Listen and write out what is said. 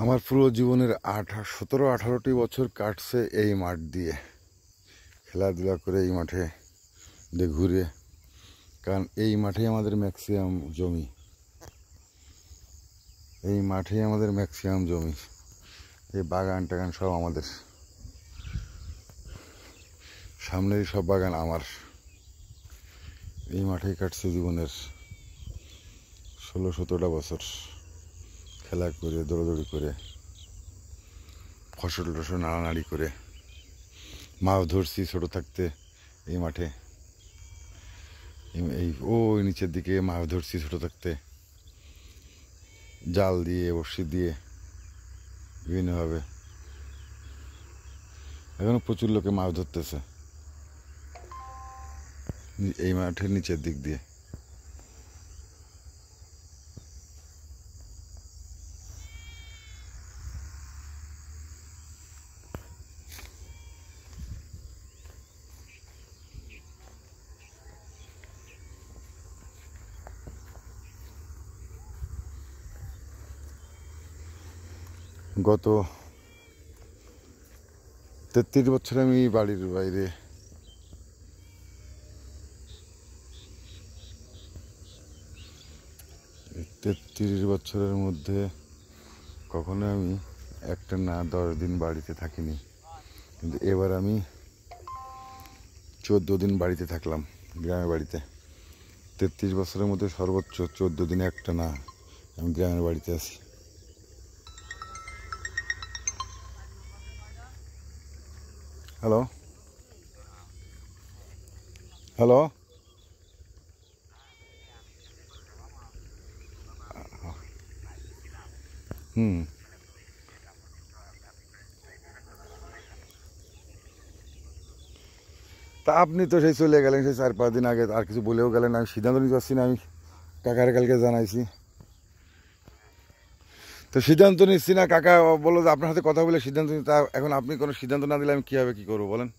আমার পুরো জীবনের 17-18টি বছর কাটছে এই মাঠ দিয়ে, খেলাধুলা করে এই মাঠে দিয়ে ঘুরে। কারণ এই মাঠেই আমাদের ম্যাক্সিমাম জমি, এই মাঠেই আমাদের ম্যাক্সিমাম জমি, এই বাগান টাগান সব আমাদের, সামনেই সব বাগান আমার। এই মাঠেই কাটছে জীবনের 16-17টা বছর, খেলা করে, দৌড়াদৌড়ি করে, ফসল টসল নাড়ানাড়ি করে। মাছ ধরছি ছোটো থাকতে এই মাঠে, এই ওই নিচের দিকে মাছ ধরছি ছোটো থাকতে, জাল দিয়ে, বড়শি দিয়ে, বিভিন্নভাবে। এখনো প্রচুর লোকে মাছ ধরতেছে এই মাঠের নিচের দিক দিয়ে। গত 33 বছর আমি বাড়ির বাইরে, 33 বছরের মধ্যে কখনো আমি একটা না 10 দিন বাড়িতে থাকিনি, কিন্তু এবার আমি 14 দিন বাড়িতে থাকলাম, গ্রামের বাড়িতে। 33 বছরের মধ্যে সর্বোচ্চ 14 দিনে একটা না আমি গ্রামের বাড়িতে আছি। হ্যালো হ্যালো, হুম, তা আপনি তো সেই চলে গেলেন সেই 4-5 দিন আগে, আর কিছু বলেও গেলেন। আমি সিদ্ধান্ত নিতে পারছি না, আমি কাকারে কালকে জানাইছি, তো সিদ্ধান্ত নিচ্ছি না। কাকা বললো যে আপনার সাথে কথা বলে সিদ্ধান্ত নিতে। এখন আপনি কোনো সিদ্ধান্ত না দিলে আমি কীভাবে কী করবো বলেন?